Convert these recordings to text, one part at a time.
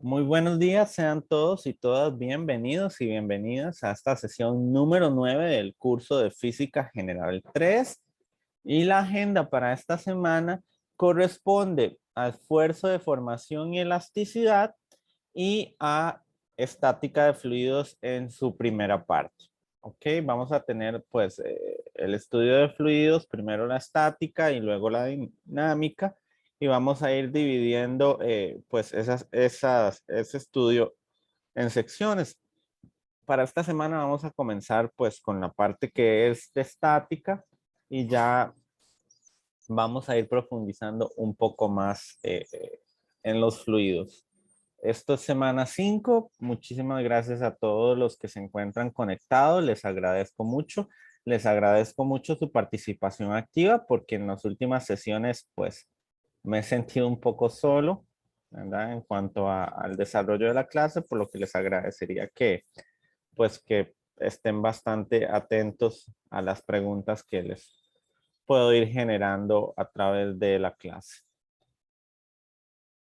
Muy buenos días, sean todos y todas bienvenidos y bienvenidas a esta sesión número 9 del curso de Física General 3. Y la agenda para esta semana corresponde a esfuerzo de formación y elasticidad y a estática de fluidos en su primera parte. Ok, vamos a tener pues el estudio de fluidos, primero la estática y luego la dinámica. Y vamos a ir dividiendo pues ese estudio en secciones. Para esta semana vamos a comenzar pues con la parte que es de estática y ya vamos a ir profundizando un poco más en los fluidos. Esto es semana 5. Muchísimas gracias a todos los que se encuentran conectados. Les agradezco mucho. Les agradezco mucho su participación activa porque en las últimas sesiones pues me he sentido un poco solo, ¿verdad? En cuanto al desarrollo de la clase, por lo que les agradecería pues que estén bastante atentos a las preguntas que les puedo ir generando a través de la clase.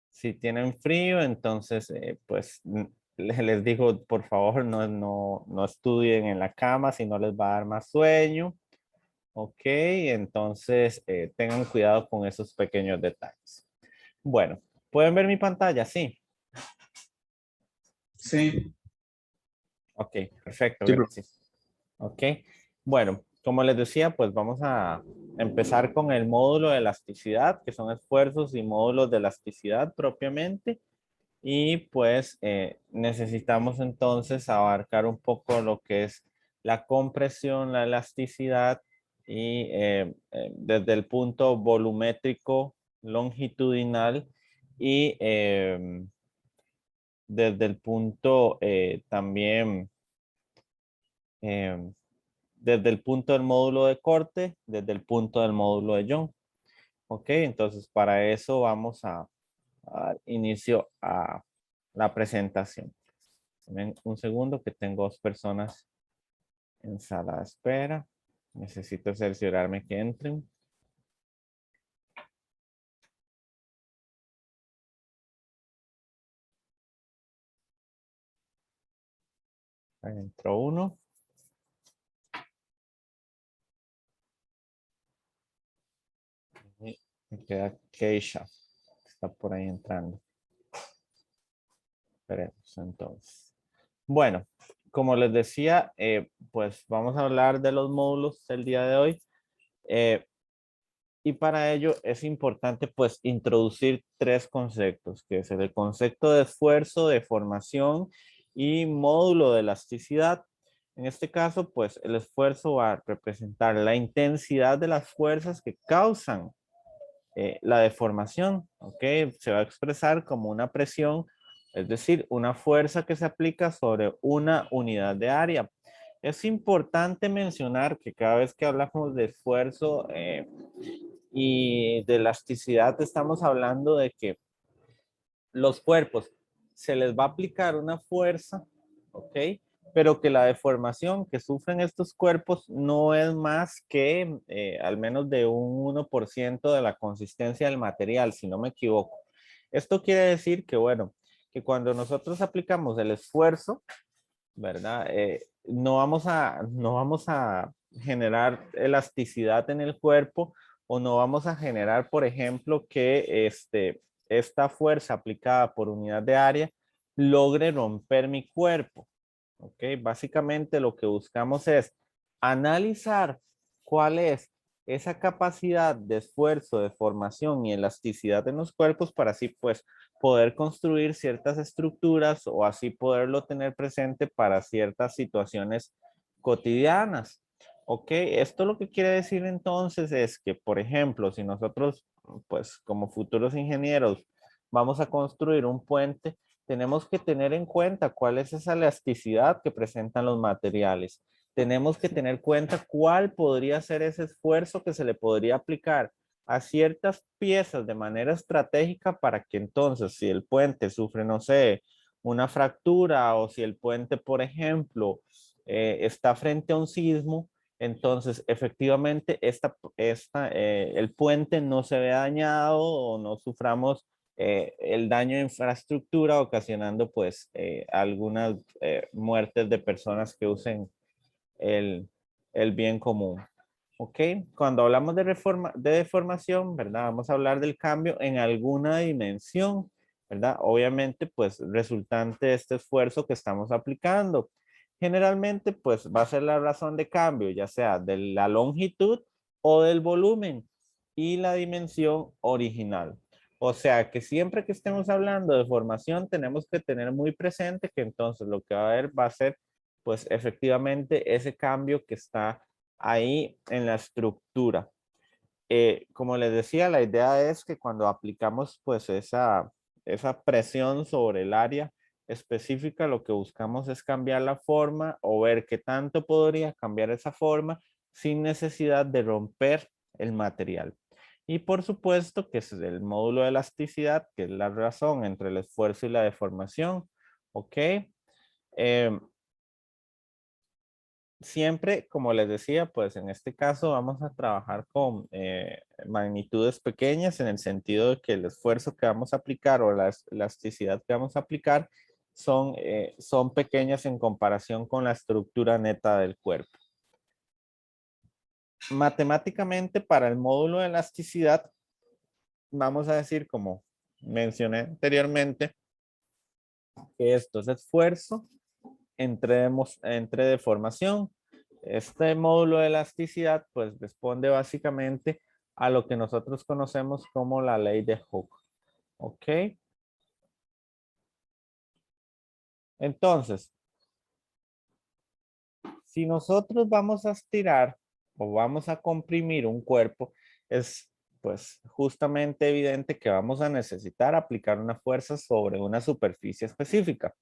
Si tienen frío, entonces, pues les digo, por favor, no estudien en la cama, si no les va a dar más sueño. Ok, entonces tengan cuidado con esos pequeños detalles. Bueno, ¿pueden ver mi pantalla? Sí. Sí. Ok, perfecto, Sí, profe. gracias. Ok, bueno, como les decía, pues vamos a empezar con el módulo de elasticidad, que son esfuerzos y módulos de elasticidad propiamente. Y pues necesitamos entonces abarcar un poco lo que es la compresión, la elasticidad y desde el punto volumétrico, longitudinal y desde el punto también, eh, desde el punto del módulo de corte, desde el punto del módulo de Young. Ok, entonces para eso vamos a dar inicio a la presentación. Ven un segundo que tengo dos personas en sala de espera. Necesito cerciorarme que entren. Ahí entró uno. Y me queda Keisha. Está por ahí entrando. Esperemos entonces. Bueno, como les decía, pues vamos a hablar de los módulos del día de hoy. Y para ello es importante pues introducir tres conceptos, que es el concepto de esfuerzo, de formación y módulo de elasticidad. En este caso, pues el esfuerzo va a representar la intensidad de las fuerzas que causan la deformación, ¿ok? Se va a expresar como una presión, es decir, una fuerza que se aplica sobre una unidad de área. Es importante mencionar que cada vez que hablamos de esfuerzo y de elasticidad, estamos hablando de que los cuerpos se les va a aplicar una fuerza, ¿ok? Pero que la deformación que sufren estos cuerpos no es más que al menos de un 1% de la consistencia del material, si no me equivoco. Esto quiere decir que, bueno, que cuando nosotros aplicamos el esfuerzo, ¿verdad? No vamos a generar elasticidad en el cuerpo o no vamos a generar, por ejemplo, que esta fuerza aplicada por unidad de área logre romper mi cuerpo. ¿Ok? Básicamente lo que buscamos es analizar cuál es esa capacidad de esfuerzo, de formación y elasticidad en los cuerpos para así pues poder construir ciertas estructuras o así poderlo tener presente para ciertas situaciones cotidianas. Ok, esto lo que quiere decir entonces es que, por ejemplo, si nosotros pues como futuros ingenieros vamos a construir un puente, tenemos que tener en cuenta cuál es esa elasticidad que presentan los materiales. Tenemos que tener en cuenta cuál podría ser ese esfuerzo que se le podría aplicar a ciertas piezas de manera estratégica para que entonces si el puente sufre, no sé, una fractura o si el puente, por ejemplo, está frente a un sismo, entonces efectivamente el puente no se ve dañado o no suframos el daño de infraestructura, ocasionando pues algunas muertes de personas que usen el, el bien común. ¿Ok? Cuando hablamos de deformación, ¿verdad? Vamos a hablar del cambio en alguna dimensión, ¿verdad? Obviamente, pues resultante de este esfuerzo que estamos aplicando. Generalmente, pues va a ser la razón de cambio, ya sea de la longitud o del volumen y la dimensión original. O sea que siempre que estemos hablando de formación, tenemos que tener muy presente que entonces lo que va a haber va a ser, pues efectivamente, ese cambio que está ahí en la estructura. Como les decía, la idea es que cuando aplicamos pues esa presión sobre el área específica, lo que buscamos es cambiar la forma o ver qué tanto podría cambiar esa forma sin necesidad de romper el material. Y por supuesto que es el módulo de elasticidad, que es la razón entre el esfuerzo y la deformación. ¿Ok? Eh, Siempre, como les decía, pues en este caso vamos a trabajar con magnitudes pequeñas en el sentido de que el esfuerzo que vamos a aplicar o la elasticidad que vamos a aplicar son pequeñas en comparación con la estructura neta del cuerpo. Matemáticamente, para el módulo de elasticidad, vamos a decir, como mencioné anteriormente, que esto es esfuerzo entre deformación. Este módulo de elasticidad pues responde básicamente a lo que nosotros conocemos como la ley de Hooke. ¿Ok? Entonces, si nosotros vamos a estirar o vamos a comprimir un cuerpo, es pues justamente evidente que vamos a necesitar aplicar una fuerza sobre una superficie específica,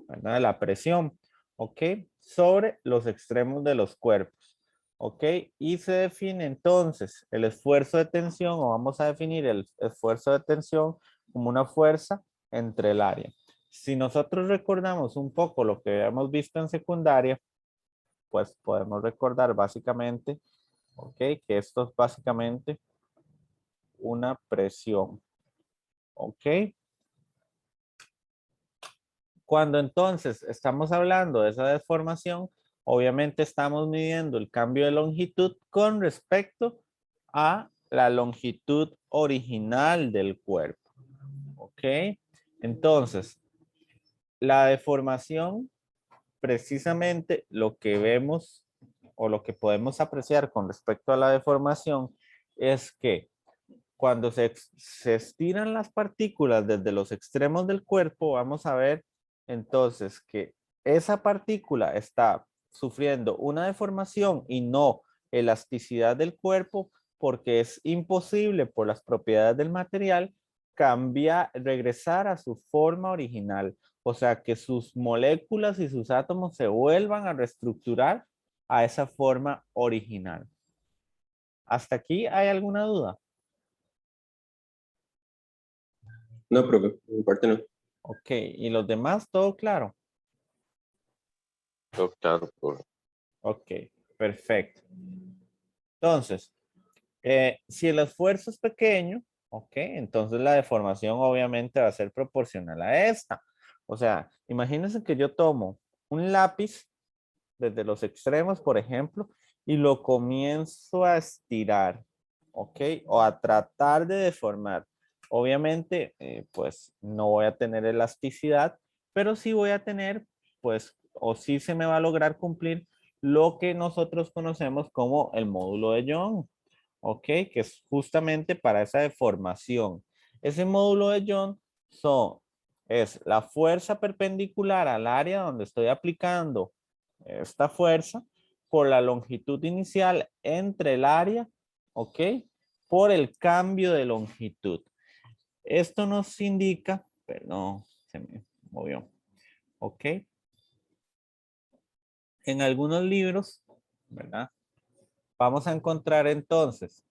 ¿verdad? La presión, ¿ok? Sobre los extremos de los cuerpos, ¿ok? Y se define entonces el esfuerzo de tensión, o vamos a definir el esfuerzo de tensión como una fuerza entre el área. Si nosotros recordamos un poco lo que hemos visto en secundaria, pues podemos recordar básicamente, ¿ok? Que esto es básicamente una presión, ¿ok? Cuando entonces estamos hablando de esa deformación, obviamente estamos midiendo el cambio de longitud con respecto a la longitud original del cuerpo, ¿ok? Entonces, la deformación, precisamente lo que vemos o lo que podemos apreciar con respecto a la deformación es que cuando se estiran las partículas desde los extremos del cuerpo, vamos a ver entonces que esa partícula está sufriendo una deformación y no elasticidad del cuerpo porque es imposible por las propiedades del material regresar a su forma original. O sea, que sus moléculas y sus átomos se vuelvan a reestructurar a esa forma original. ¿Hasta aquí hay alguna duda? No, profe, en mi parte no. Ok, ¿y los demás todo claro? Todo claro, profe. Ok, perfecto. Entonces, si el esfuerzo es pequeño, ok, entonces la deformación obviamente va a ser proporcional a esta. O sea, imagínense que yo tomo un lápiz desde los extremos, por ejemplo, y lo comienzo a estirar, ok, o a tratar de deformar. Obviamente, pues no voy a tener elasticidad, pero sí voy a tener, pues, o sí se me va a lograr cumplir lo que nosotros conocemos como el módulo de Young, ok, que es justamente para esa deformación. Ese módulo de Young es la fuerza perpendicular al área donde estoy aplicando esta fuerza por la longitud inicial entre el área, ¿ok? Por el cambio de longitud. Esto nos indica, perdón, se me movió, ¿ok? En algunos libros, ¿verdad? Vamos a encontrar entonces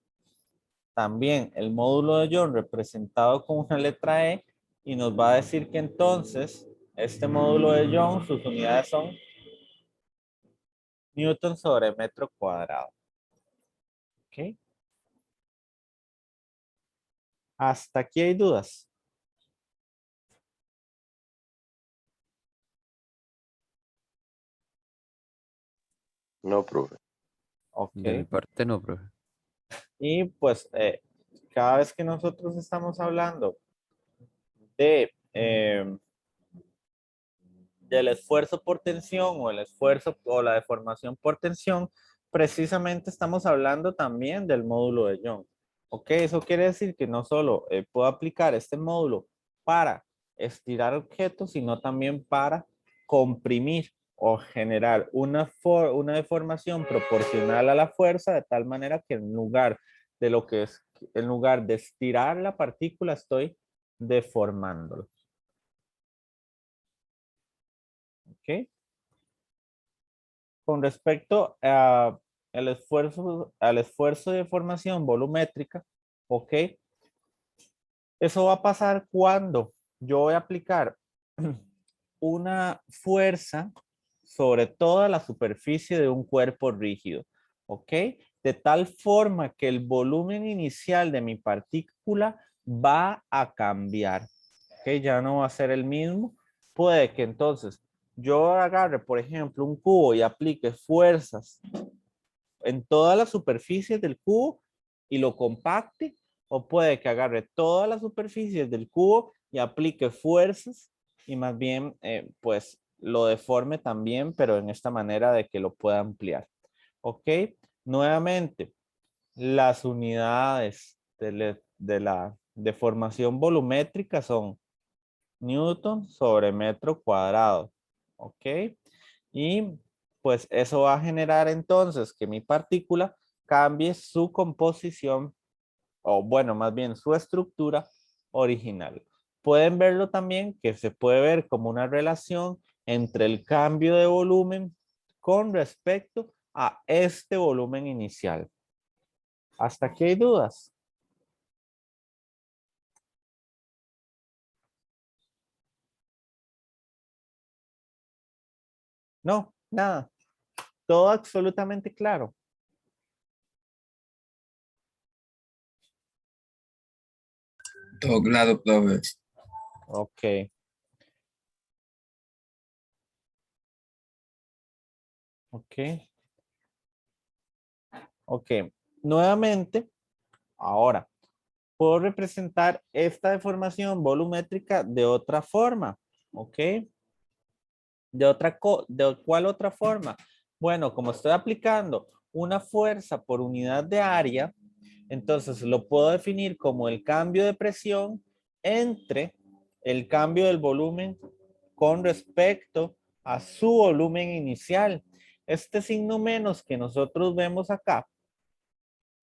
también el módulo de Young representado con una letra E y nos va a decir que entonces este módulo de Young, sus unidades son Newton sobre metro cuadrado. ¿Ok? Hasta aquí hay dudas. No, profe. Ok. De mi parte no, profe. Y pues cada vez que nosotros estamos hablando de del esfuerzo por tensión o el esfuerzo o la deformación por tensión, precisamente estamos hablando también del módulo de Young. Ok, eso quiere decir que no solo puedo aplicar este módulo para estirar objetos, sino también para comprimir o generar una deformación proporcional a la fuerza, de tal manera que en lugar de lo que es, en lugar de estirar la partícula, estoy deformándolo. ¿Ok? Con respecto al esfuerzo de formación volumétrica, ¿ok? Eso va a pasar cuando yo voy a aplicar una fuerza sobre toda la superficie de un cuerpo rígido, ¿ok? De tal forma que el volumen inicial de mi partícula va a cambiar, ¿ok? Ya no va a ser el mismo. Puede que entonces yo agarre, por ejemplo, un cubo y aplique fuerzas en toda la superficie del cubo y lo compacte, o puede que agarre todas las superficies del cubo y aplique fuerzas y más bien pues lo deforme también, pero en esta manera de que lo pueda ampliar. ¿Ok? Nuevamente, las unidades de la deformación volumétrica son Newton sobre metro cuadrado. ¿Ok? Y pues eso va a generar entonces que mi partícula cambie su composición, o bueno, más bien su estructura original. Pueden verlo también que se puede ver como una relación entre el cambio de volumen con respecto a este volumen inicial. ¿Hasta aquí hay dudas? No, nada. Todo absolutamente claro. Todo claro, profe. Ok. Ok. Ok. Nuevamente, ahora, puedo representar esta deformación volumétrica de otra forma, ¿ok? ¿De cuál otra forma? Bueno, como estoy aplicando una fuerza por unidad de área, entonces lo puedo definir como el cambio de presión entre el cambio del volumen con respecto a su volumen inicial. Este signo menos que nosotros vemos acá,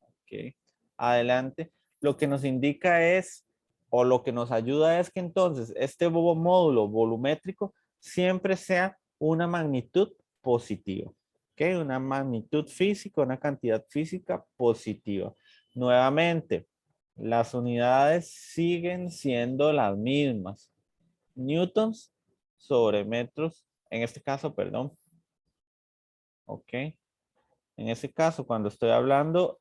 ¿ok? Adelante, lo que nos indica es, o lo que nos ayuda es que entonces este módulo volumétrico siempre sea una magnitud positiva, ¿ok? Una magnitud física, una cantidad física positiva. Nuevamente, las unidades siguen siendo las mismas. Newtons sobre metros, en este caso, perdón. ¿Ok? En ese caso, cuando estoy hablando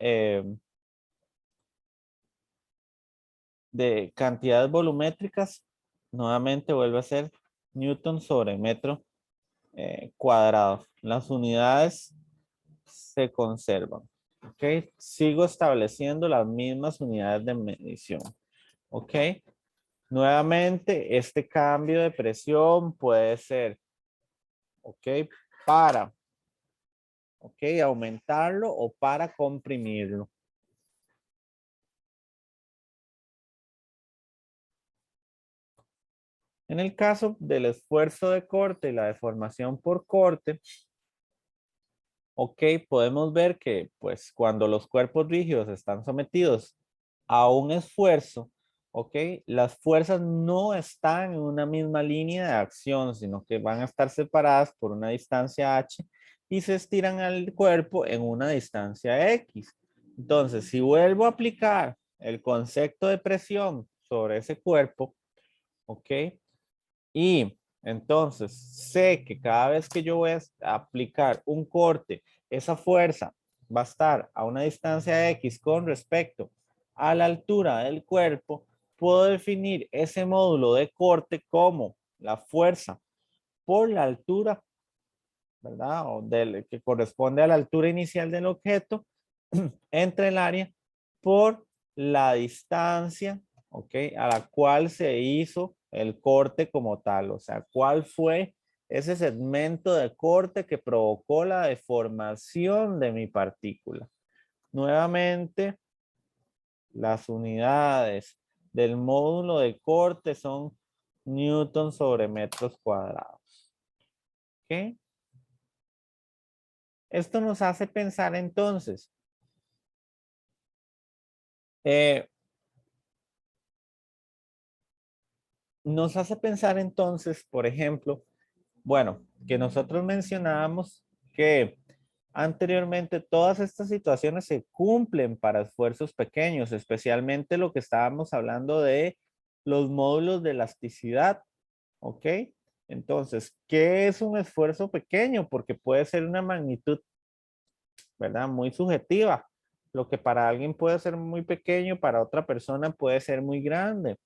de cantidades volumétricas, nuevamente vuelve a ser Newton sobre metro cuadrado. Las unidades se conservan. ¿Ok? Sigo estableciendo las mismas unidades de medición. ¿Ok? Nuevamente, este cambio de presión puede ser, ¿ok? Para, ¿ok? Aumentarlo o para comprimirlo. En el caso del esfuerzo de corte y la deformación por corte, ok, podemos ver que pues cuando los cuerpos rígidos están sometidos a un esfuerzo, ok, las fuerzas no están en una misma línea de acción, sino que van a estar separadas por una distancia h y se estiran al cuerpo en una distancia x. Entonces, si vuelvo a aplicar el concepto de presión sobre ese cuerpo, ok, y entonces sé que cada vez que yo voy a aplicar un corte, esa fuerza va a estar a una distancia X con respecto a la altura del cuerpo, puedo definir ese módulo de corte como la fuerza por la altura ¿verdad? O que corresponde a la altura inicial del objeto entre el área por la distancia, ¿ok? A la cual se hizo el corte como tal. O sea, ¿cuál fue ese segmento de corte que provocó la deformación de mi partícula? Nuevamente, las unidades del módulo de corte son newton sobre metros cuadrados. ¿Ok? Esto nos hace pensar entonces, por ejemplo, bueno, que nosotros mencionábamos que anteriormente todas estas situaciones se cumplen para esfuerzos pequeños, especialmente lo que estábamos hablando de los módulos de elasticidad, ¿ok? Entonces, ¿qué es un esfuerzo pequeño? Porque puede ser una magnitud, ¿verdad? Muy subjetiva. Lo que para alguien puede ser muy pequeño, para otra persona puede ser muy grande.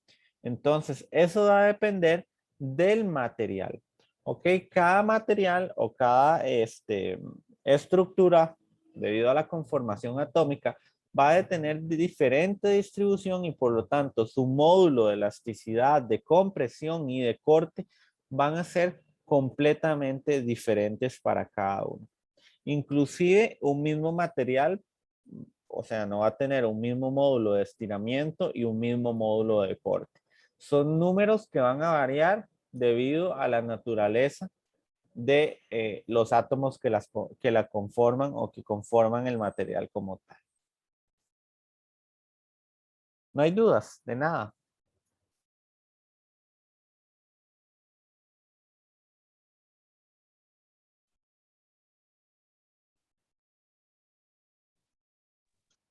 Entonces, eso va a depender del material. ¿Ok? Cada material o cada estructura, debido a la conformación atómica, va a tener diferente distribución y por lo tanto su módulo de elasticidad, de compresión y de corte van a ser completamente diferentes para cada uno. Inclusive un mismo material, o sea, no va a tener un mismo módulo de estiramiento y un mismo módulo de corte. Son números que van a variar debido a la naturaleza de los átomos que la conforman o que conforman el material como tal. No hay dudas de nada.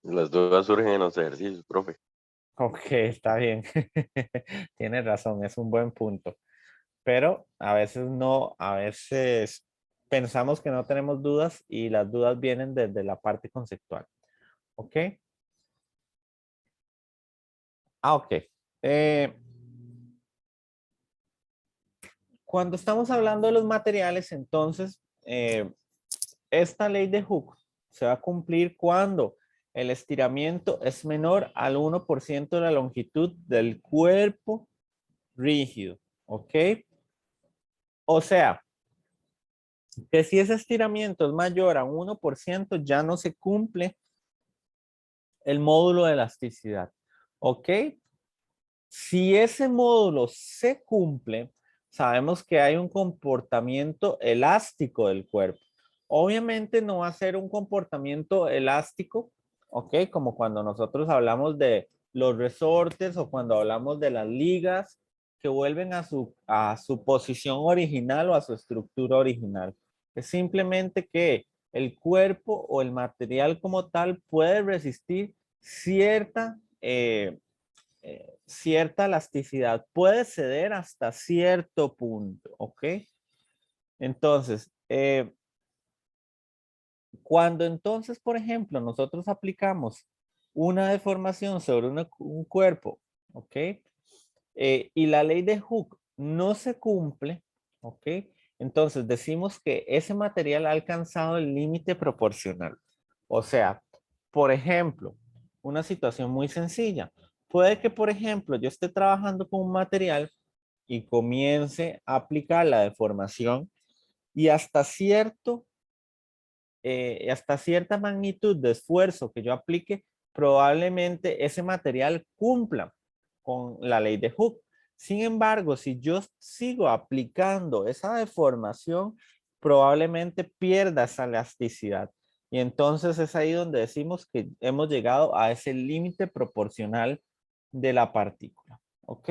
Las dudas surgen en los ejercicios, profe. Ok, está bien. Tienes razón, es un buen punto. Pero a veces no, a veces pensamos que no tenemos dudas y las dudas vienen desde la parte conceptual. ¿Ok? Ok. Eh, Cuando estamos hablando de los materiales, entonces, esta ley de Hooke se va a cumplir cuando el estiramiento es menor al 1% de la longitud del cuerpo rígido. ¿Ok? O sea, que si ese estiramiento es mayor a 1%, ya no se cumple el módulo de elasticidad. ¿Ok? Si ese módulo se cumple, sabemos que hay un comportamiento elástico del cuerpo. Obviamente no va a ser un comportamiento elástico, ¿ok? Como cuando nosotros hablamos de los resortes o cuando hablamos de las ligas que vuelven a su posición original o a su estructura original. Es simplemente que el cuerpo o el material como tal puede resistir cierta elasticidad, puede ceder hasta cierto punto, ¿ok? Entonces, cuando entonces, por ejemplo, nosotros aplicamos una deformación sobre un cuerpo, ¿ok? Y la ley de Hooke no se cumple, ¿ok? Entonces decimos que ese material ha alcanzado el límite proporcional. O sea, por ejemplo, una situación muy sencilla. Puede que, por ejemplo, yo esté trabajando con un material y comience a aplicar la deformación y hasta cierta magnitud de esfuerzo que yo aplique, probablemente ese material cumpla con la ley de Hooke. Sin embargo, si yo sigo aplicando esa deformación, probablemente pierda esa elasticidad. Y entonces es ahí donde decimos que hemos llegado a ese límite proporcional de la partícula. ¿Ok?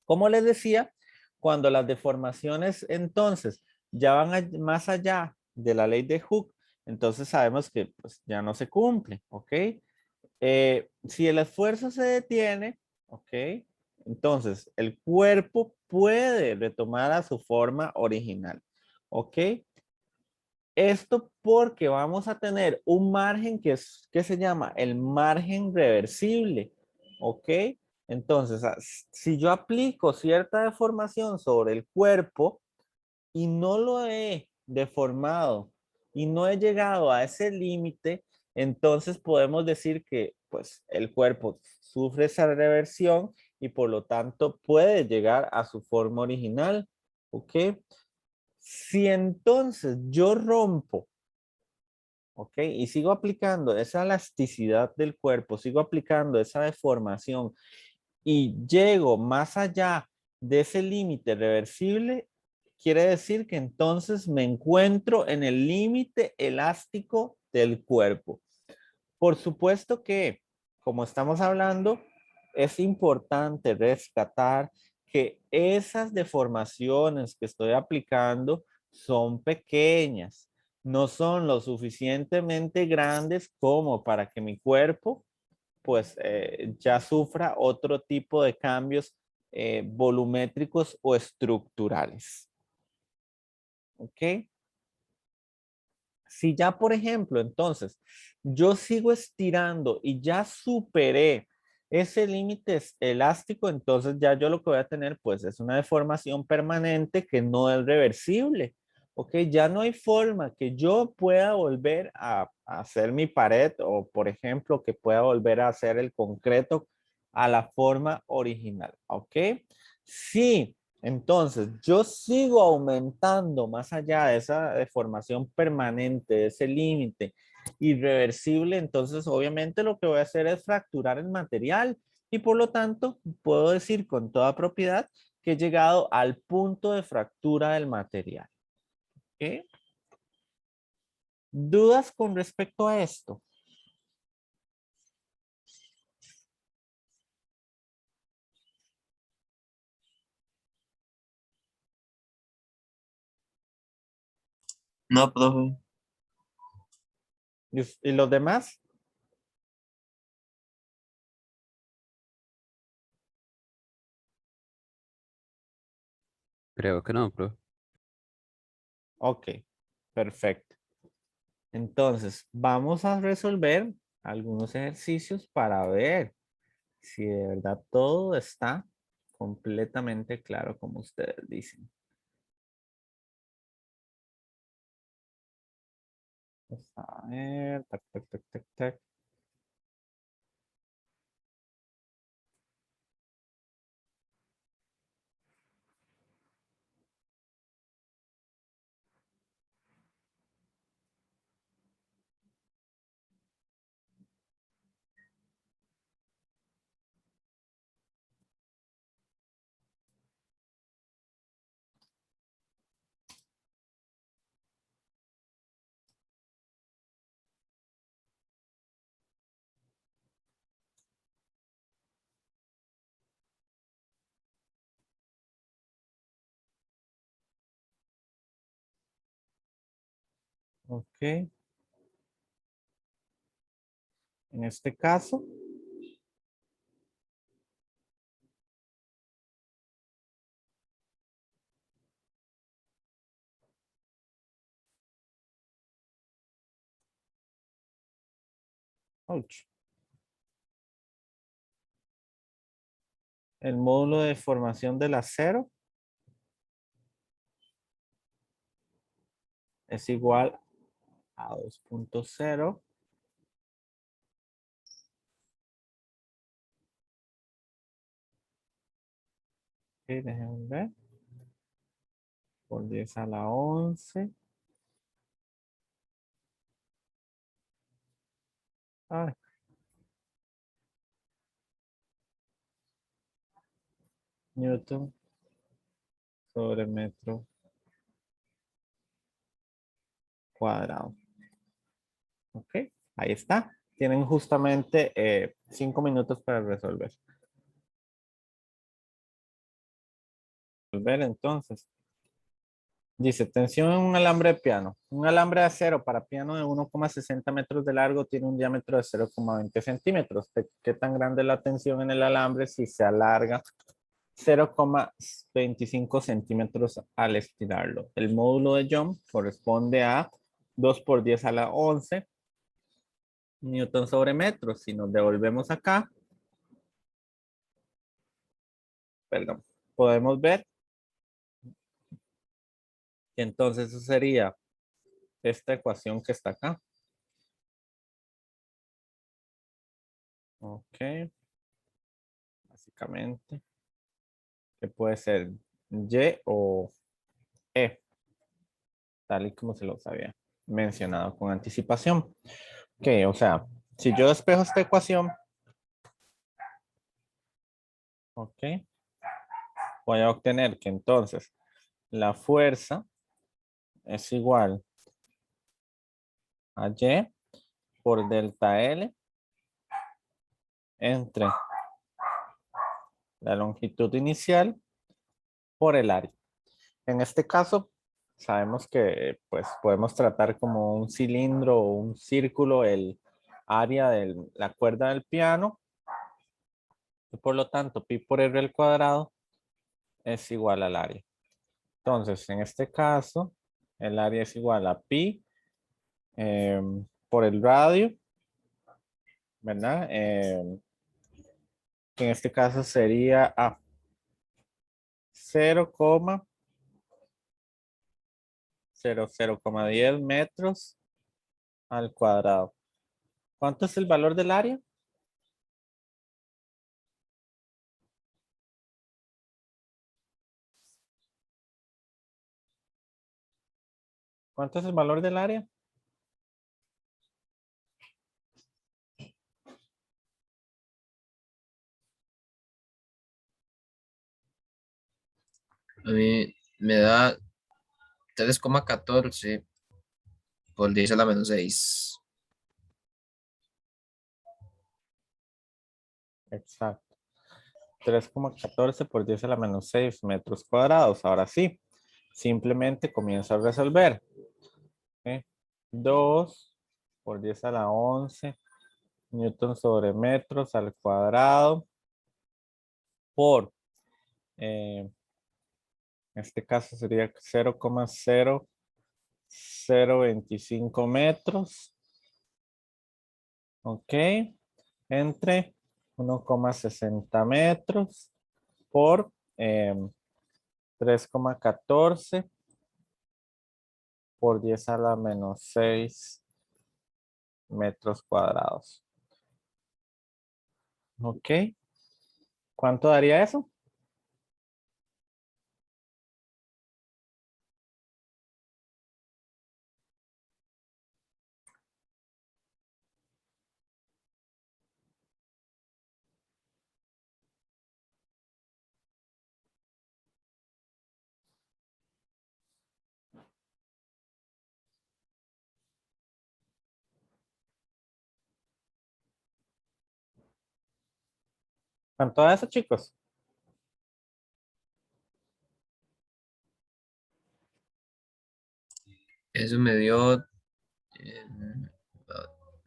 Como les decía, cuando las deformaciones entonces ya van más allá de la ley de Hooke, entonces sabemos que pues, ya no se cumple, ¿ok? Si el esfuerzo se detiene, ¿ok? Entonces el cuerpo puede retomar a su forma original, ¿ok? Esto porque vamos a tener un margen que se llama el margen reversible, ¿ok? Entonces, si yo aplico cierta deformación sobre el cuerpo, y no lo he deformado y no he llegado a ese límite, entonces podemos decir que pues el cuerpo sufre esa reversión y por lo tanto puede llegar a su forma original, ¿ok? Si entonces yo rompo, ¿ok? Y sigo aplicando esa elasticidad del cuerpo, sigo aplicando esa deformación y llego más allá de ese límite reversible, quiere decir que entonces me encuentro en el límite elástico del cuerpo. Por supuesto que, como estamos hablando, es importante rescatar que esas deformaciones que estoy aplicando son pequeñas, no son lo suficientemente grandes como para que mi cuerpo pues ya sufra otro tipo de cambios volumétricos o estructurales. ¿Ok? Si ya, por ejemplo, entonces, yo sigo estirando y ya superé ese límite elástico, entonces ya yo lo que voy a tener, pues, es una deformación permanente que no es reversible. ¿Ok? Ya no hay forma que yo pueda volver a hacer mi pared o, por ejemplo, que pueda volver a hacer el concreto a la forma original. ¿Ok? Sí. Entonces, yo sigo aumentando más allá de esa deformación permanente, de ese límite irreversible. Entonces, obviamente lo que voy a hacer es fracturar el material y por lo tanto puedo decir con toda propiedad que he llegado al punto de fractura del material. ¿Ok? ¿Dudas con respecto a esto? No, profe. ¿Y los demás? Creo que no, profe. Ok, perfecto. Entonces, vamos a resolver algunos ejercicios para ver si de verdad todo está completamente claro como ustedes dicen. Vamos a ver, tac, tac, tac, tac, tac. Ok, en este caso, ouch, el módulo de formación del acero es igual a 2.0. Ok, déjenme ver. Por 10 a la 11. Ah, Newton sobre metro cuadrado. Ok, ahí está. Tienen justamente 5 minutos para resolver. Resolver entonces. Dice, tensión en un alambre de piano. Un alambre de acero para piano de 1,60 metros de largo tiene un diámetro de 0,20 centímetros. ¿Qué tan grande es la tensión en el alambre si se alarga 0,25 centímetros al estirarlo? El módulo de Young corresponde a 2 por 10 a la 11 newton sobre metro. Si nos devolvemos acá, perdón, podemos ver Y entonces eso sería esta ecuación que está acá. Ok. Básicamente, que puede ser Y o E, tal y como se los había mencionado con anticipación. Ok, o sea, si yo despejo esta ecuación, ok, voy a obtener que entonces la fuerza es igual a Y por delta L entre la longitud inicial por el área. En este caso, sabemos que pues podemos tratar como un cilindro o un círculo el área de la cuerda del piano. Y por lo tanto, pi por r al cuadrado es igual al área. Entonces, en este caso, el área es igual a pi por el radio, ¿verdad? Que en este caso sería a 0,0010 metros al cuadrado. ¿Cuánto es el valor del área? ¿Cuánto es el valor del área? A mí me da 3,14 por 10 a la menos 6. Exacto. 3,14 por 10 a la menos 6 metros cuadrados. Ahora sí, simplemente comienzo a resolver. ¿Ok? 2 por 10 a la 11 newton sobre metros al cuadrado por, en este caso sería 0,0025 metros. Ok. Entre 1,60 metros por 3,14 por 10 a la menos 6 metros cuadrados. Ok. ¿Cuánto daría eso? ¿Cuánto da eso, chicos? Eso me dio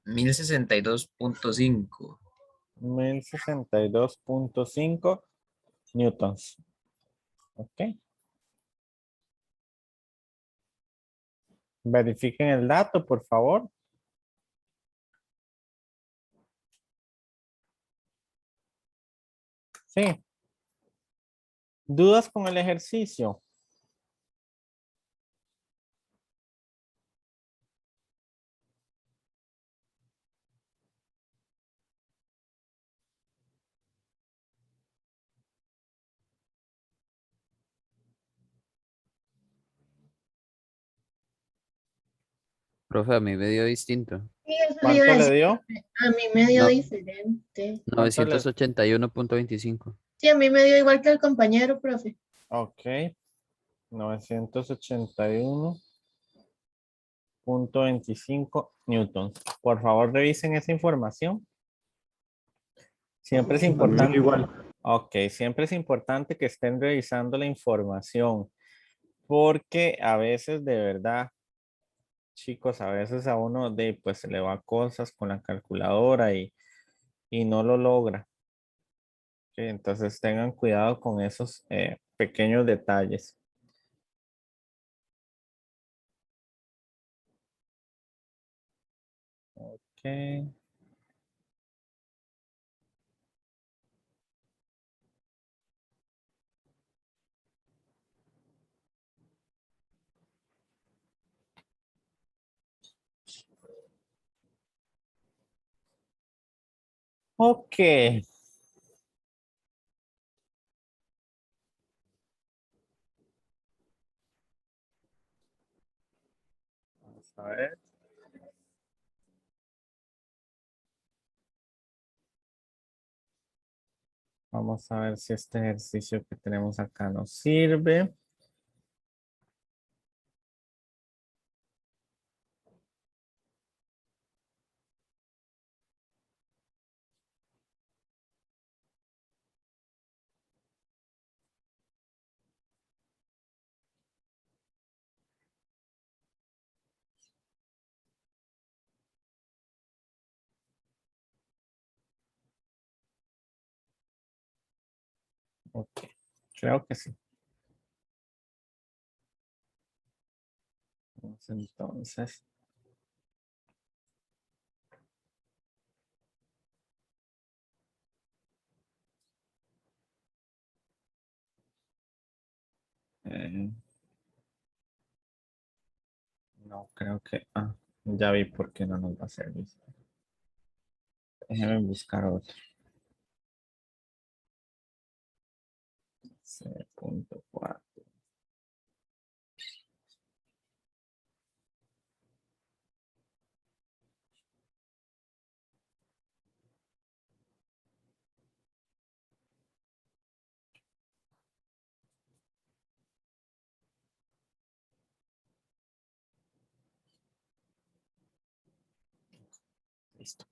1062,5. 1062,5 newtons. Ok. Verifiquen el dato, por favor. Sí. ¿Dudas con el ejercicio? Profe, a mí me dio distinto. Sí, eso le iba a ¿Cuánto le decir. dio? A mí me dio No, diferente. ¿Cuánto le? 981,25. Sí, a mí me dio igual que el compañero, profe. Ok. 981,25 newtons. Por favor, revisen esa información. Siempre es importante. Igual. Ok, siempre es importante que estén revisando la información, porque a veces de verdad, chicos, a veces a uno pues se le va cosas con la calculadora y no lo logra. Ok, entonces tengan cuidado con esos pequeños detalles. Ok. Ok. Vamos a ver. Vamos a ver si este ejercicio que tenemos acá nos sirve. Ok, creo que sí. Vamos entonces. eh, no, creo que... Ah, ya vi por qué no nos va a servir. Déjeme buscar otro. 6.4. Listo.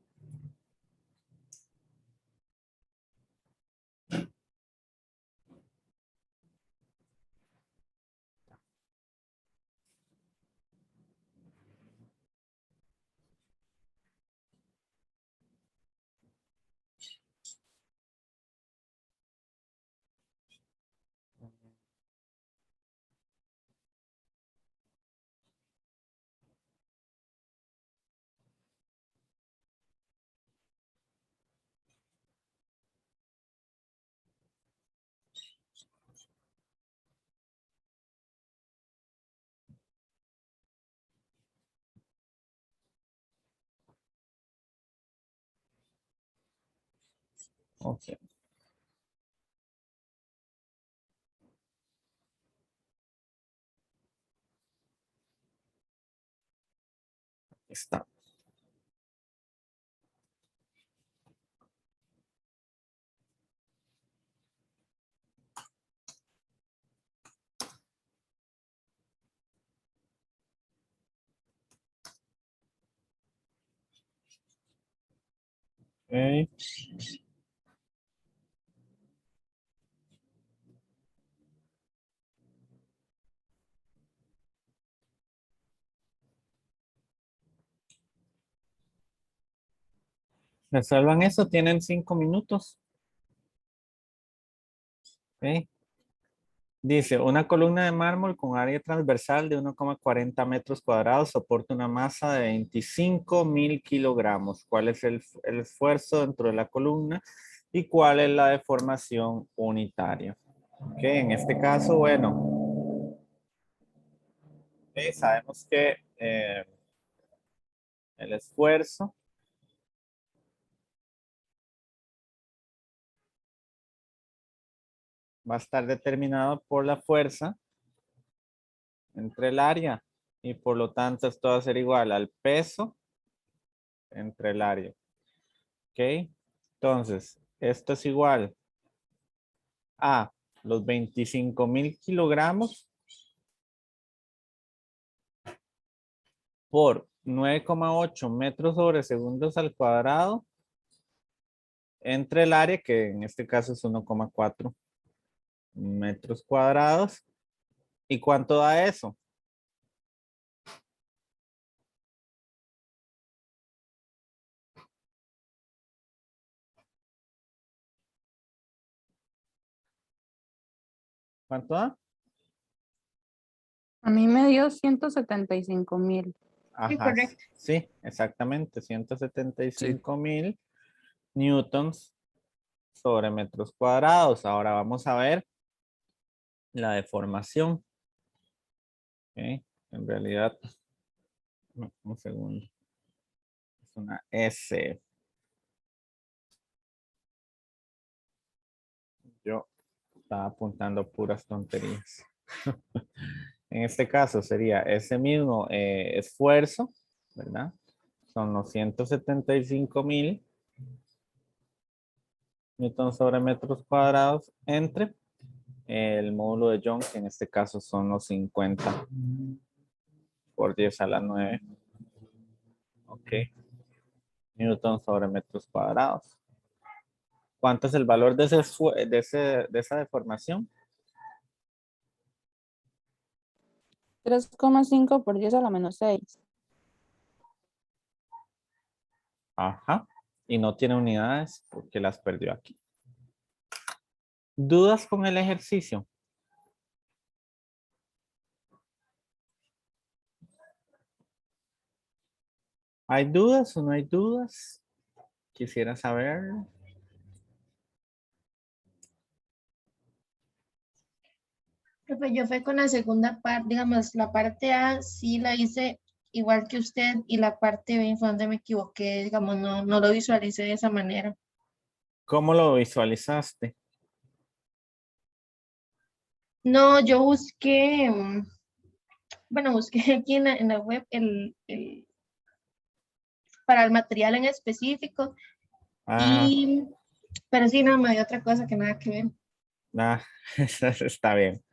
Ok. Está. Ok. Resuelvan eso, tienen 5 minutos. Ok. Dice, una columna de mármol con área transversal de 1,40 metros cuadrados soporta una masa de 25.000 kilogramos. ¿Cuál es el esfuerzo dentro de la columna y cuál es la deformación unitaria? Ok, en este caso, bueno, sabemos que el esfuerzo va a estar determinado por la fuerza entre el área y por lo tanto esto va a ser igual al peso entre el área. ¿Ok? Entonces, esto es igual a los 25.000 kilogramos por 9,8 metros sobre segundos al cuadrado entre el área, que en este caso es 1,4 metros cuadrados. ¿Y cuánto da eso? ¿Cuánto da? A mí me dio 175.000. Sí, Ajá, correcto. sí, exactamente, Sí. 175.000 newtons sobre metros cuadrados. Ahora vamos a ver la deformación. Ok, en realidad, no, un segundo. Es una S. Yo estaba apuntando puras tonterías. En este caso sería ese mismo esfuerzo, ¿verdad? Son los 175.000 newtons sobre metros cuadrados entre el módulo de Young, que en este caso son los 50 por 10 a la 9. Ok. Newtons sobre metros cuadrados. ¿Cuánto es el valor de de esa deformación? 3,5 por 10 a la menos 6. Ajá. Y no tiene unidades porque las perdió aquí. ¿Dudas con el ejercicio? ¿Hay dudas o no hay dudas? Quisiera saber. Profe, yo fui con la segunda parte, digamos, la parte A sí la hice igual que usted y la parte B fue donde me equivoqué, digamos, no lo visualicé de esa manera. ¿Cómo lo visualizaste? No, yo busqué, bueno, busqué aquí en la web para el material en específico Ah, y, pero sí, no, me dio otra cosa que nada que ver. ah, está bien.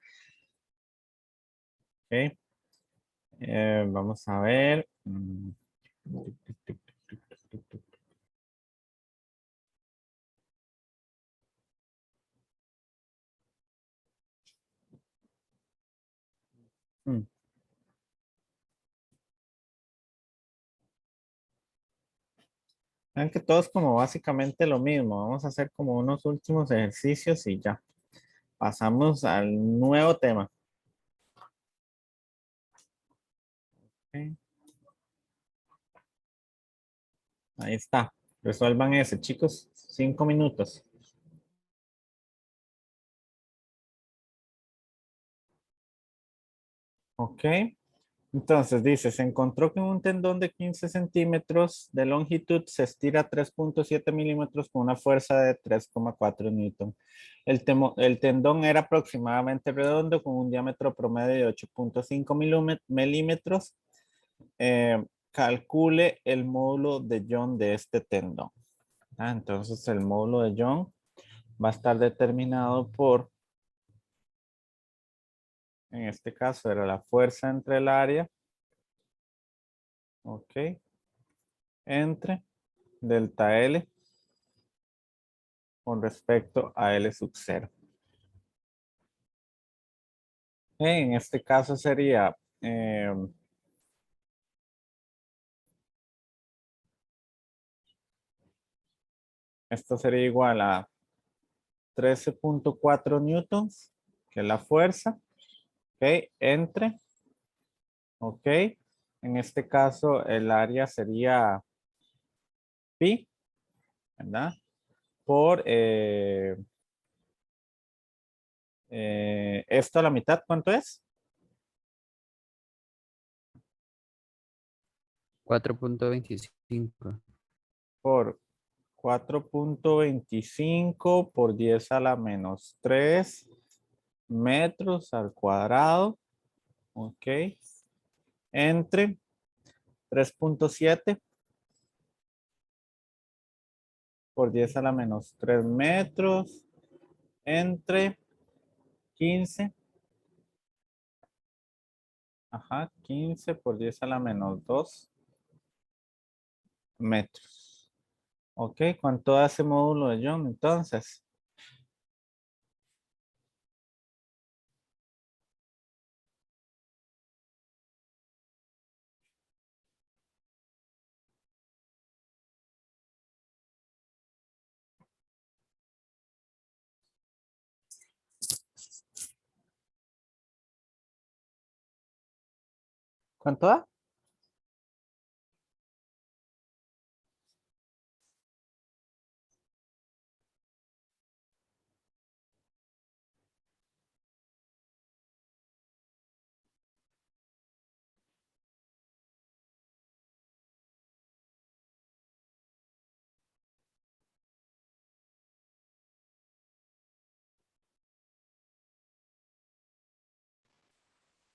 Ok. Vamos a ver. Mm. Vean que todo es como básicamente lo mismo. Vamos a hacer como unos últimos ejercicios y ya. Pasamos al nuevo tema. Ok. Ahí está. Resuelvan ese, chicos. 5 minutos. Ok. Entonces dice, se encontró que un tendón de 15 centímetros de longitud se estira 3,7 milímetros con una fuerza de 3,4 newton. El tendón era aproximadamente redondo con un diámetro promedio de 8,5 milímetros. Calcule el módulo de Young de este tendón. Entonces el módulo de Young va a estar determinado por, en este caso era la fuerza entre el área, ok, entre delta L con respecto a L sub 0. En este caso sería esto sería igual a 13,4 newtons, que es la fuerza, ok, entre, ok, en este caso el área sería pi, ¿verdad? Por esto a la mitad, ¿cuánto es? 4,25. Por 4,25 por 10 a la menos 3 metros al cuadrado, ok, entre 3,7 por 10 a la menos 3 metros, entre 15, ajá, 15 por 10 a la menos 2 metros. Ok, ¿cuánto hace módulo de Young entonces? ¿Cuánto da?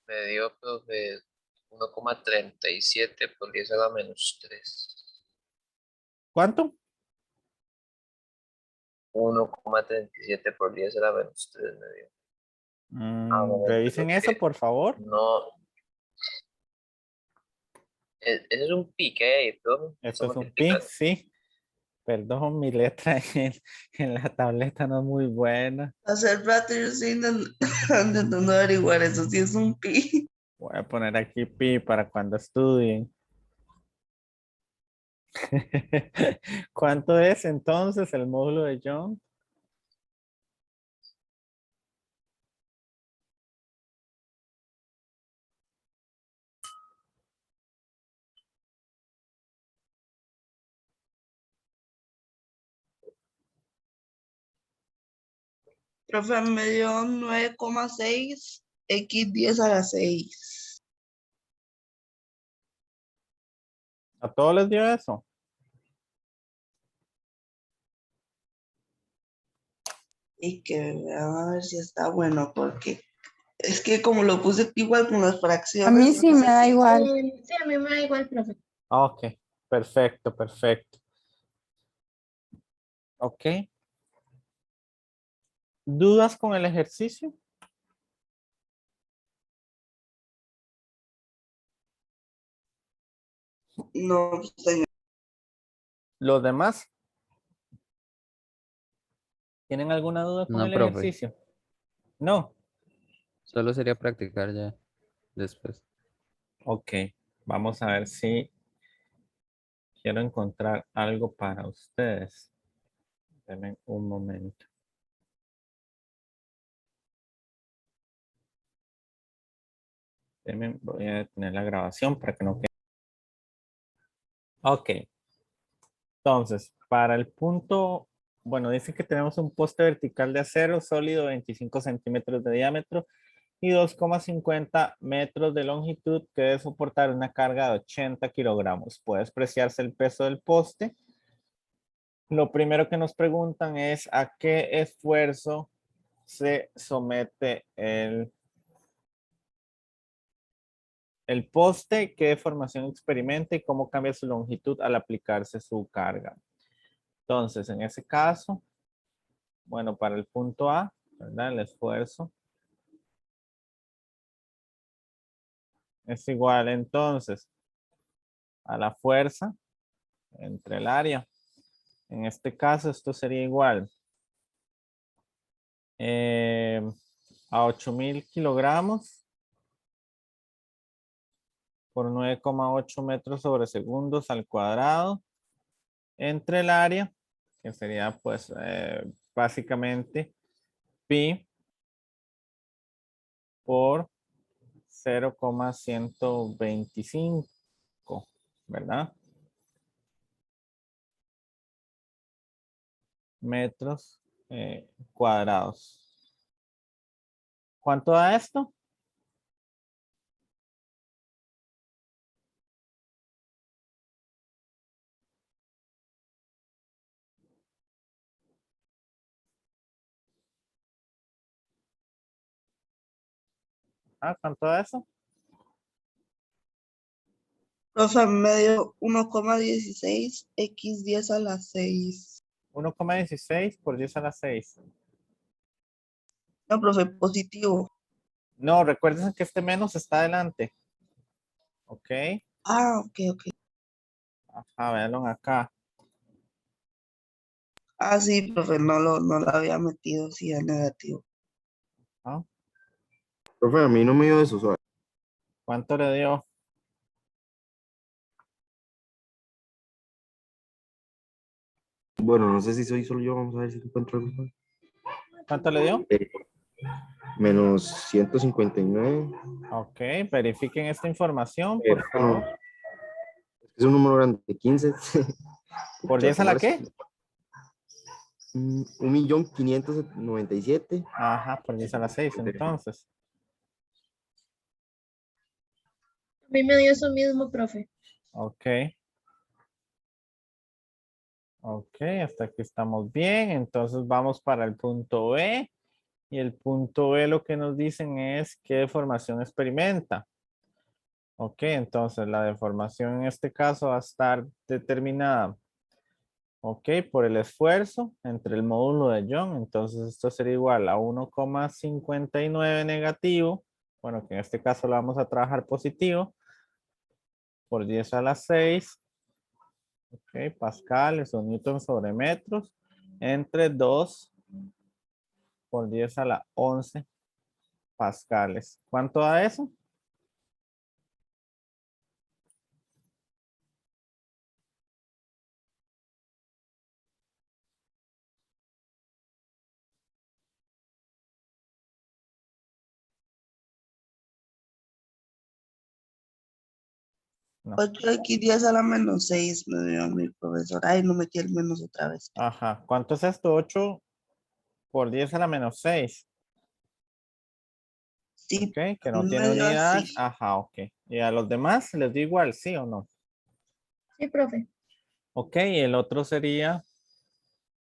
Me dio, profe, 1,37 por 10 a la menos 3. ¿Cuánto? 1,37 por 10 a la menos 3 me dio. Bueno, Revisen creo eso, que por favor. no. Ese es un pi, ¿qué hay, profe? Esto Está es un pi, multiplicando. sí. Perdón, mi letra en la tableta no es muy buena. Hace rato yo estoy intentando averiguar eso, si es un pi. Voy a poner aquí pi para cuando estudien. ¿Cuánto es entonces el módulo de Young? Profe, me dio 9,6 x 10 a la 6. ¿A todos les dio eso? Y que a ver si está bueno, porque es que como lo puse igual con las fracciones. A mí sí me da igual. Sí, a mí me da igual, profe. Ok, perfecto, perfecto. Ok. ¿Dudas con el ejercicio? No, señor. ¿Los demás? ¿Tienen alguna duda con No, el profe. ejercicio? No. Solo sería practicar ya después. Ok, vamos a ver si quiero encontrar algo para ustedes. Denme un momento. Voy a detener la grabación para que no quede. Ok. Entonces, para el punto, bueno, dice que tenemos un poste vertical de acero sólido, 25 centímetros de diámetro y 2,50 metros de longitud que debe soportar una carga de 80 kilogramos. Puede apreciarse el peso del poste. Lo primero que nos preguntan es a qué esfuerzo se somete el poste, qué deformación experimenta y cómo cambia su longitud al aplicarse su carga. Entonces, en ese caso, bueno, para el punto A, ¿verdad? El esfuerzo es igual entonces a la fuerza entre el área. En este caso, esto sería igual a 8,000 kilogramos por 9,8 metros sobre segundos al cuadrado entre el área, que sería pues básicamente pi por 0,125, ¿verdad? Metros cuadrados. ¿Cuánto da esto? ¿Cuánto da eso? Profe, me dio 1,16 x 10 a la 6. 1,16 por 10 a la 6. No, profe, positivo. No, recuerden que este menos está adelante. Ok. Ah, ok, ok. Ajá, véanlo acá. Ah, sí, profe, no lo había metido, sí, a negativo. ¿Ah? Profe, a mí no me dio eso, suave. ¿Cuánto le dio? Bueno, no sé si soy solo yo, vamos a ver si encuentro algo más. ¿Cuánto le dio? Menos 159. Ok, verifiquen esta información, por Ah, no, favor. es un número grande, 15. ¿Por 10 a la qué? 1.597.000. Ajá, por 10 a la 6, entonces. A mí me dio eso mismo, profe. Ok. Ok, hasta aquí estamos bien. Entonces vamos para el punto B. Y el punto B lo que nos dicen es qué deformación experimenta. Ok, entonces la deformación en este caso va a estar determinada, ok, por el esfuerzo entre el módulo de Young. Entonces esto sería igual a 1,59 negativo. Bueno, que en este caso lo vamos a trabajar positivo. Por 10 a la 6. Ok, pascales o newton sobre metros. Entre 2 por 10 a la 11 pascales. ¿Cuánto da eso? No. 8 aquí 10 a la menos 6 me dio mi profesor. Ay, no metí el menos otra vez. Ajá. ¿Cuánto es esto? 8 por 10 a la menos 6. Sí, Ok, que a no mí tiene me dio unidad. así. Ajá, ok. ¿Y a los demás les da igual, sí o no? Sí, profe. Ok, el otro sería,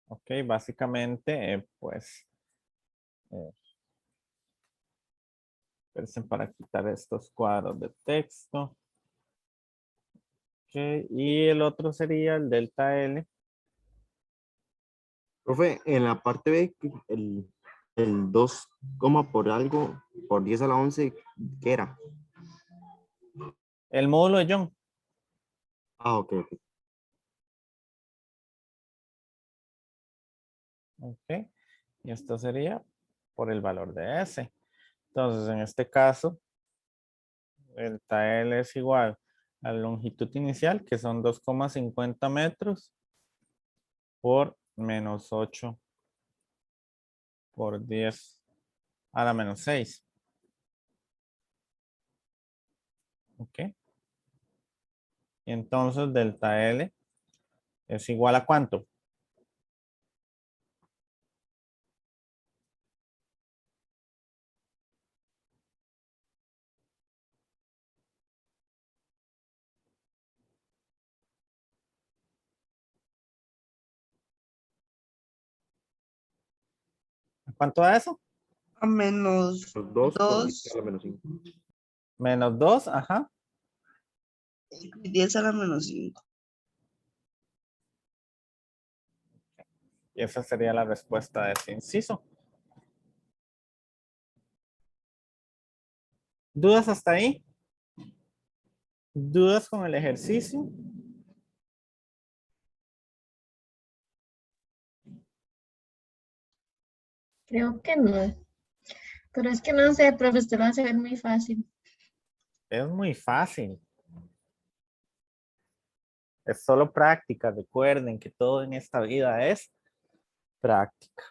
ok, básicamente, pues, eh, espérense para quitar estos cuadros de texto. Ok, y el otro sería el delta L. Profe, en la parte B, el 2, por algo, por 10 a la 11, ¿qué era? El módulo de Young. Ah, ok, ok. Ok, y esto sería por el valor de S. Entonces, en este caso, delta L es igual a la longitud inicial, que son 2,50 metros, por menos 8 por 10 a la menos 6. Ok. Y entonces delta L es igual a ¿cuánto? ¿Cuánto da eso? A menos 2 por 10 a 2 la menos 5. Menos 2, ajá. y 10 a la menos 5. Y esa sería la respuesta de ese inciso. ¿Dudas hasta ahí? ¿Dudas con el ejercicio? Creo que no. Pero es que no sé, profe, usted lo hace ver muy fácil. Es muy fácil. Es solo práctica. Recuerden que todo en esta vida es práctica.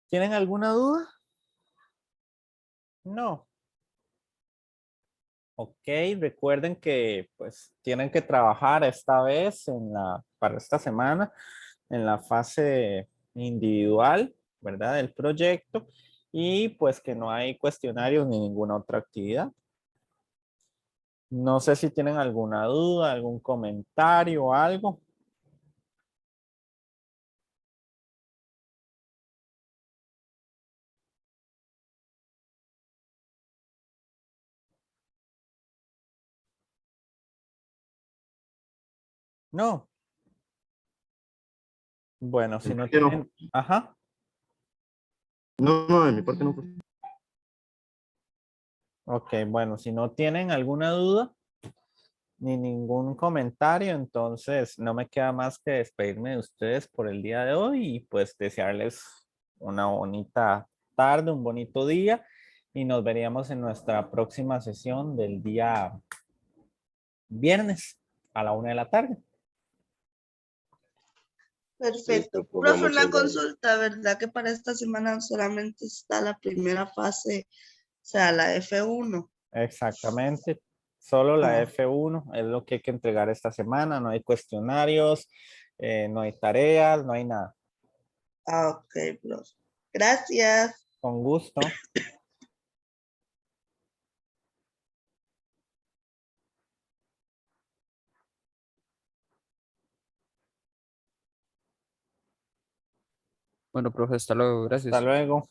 ¿Tienen alguna duda? No. Ok, recuerden que pues tienen que trabajar esta vez para esta semana en la fase individual, ¿verdad? Del proyecto y pues que no hay cuestionarios ni ninguna otra actividad. No sé si tienen alguna duda, algún comentario o algo. No. Bueno, si no Yo no. tienen, ajá. No, no, de mi parte no fue. Ok, bueno, si no tienen alguna duda ni ningún comentario, entonces no me queda más que despedirme de ustedes por el día de hoy y pues desearles una bonita tarde, un bonito día y nos veríamos en nuestra próxima sesión del día viernes a la 1 de la tarde. Perfecto. Listo, profe, Profe, muchas una gracias. consulta, ¿verdad? Que para esta semana solamente está la primera fase, o sea, la F1. Exactamente. Solo la Ah, F1 es lo que hay que entregar esta semana. No hay cuestionarios, no hay tareas, no hay nada. ok, profe. Gracias. Con gusto. Bueno, profe, hasta luego. Gracias. Hasta luego.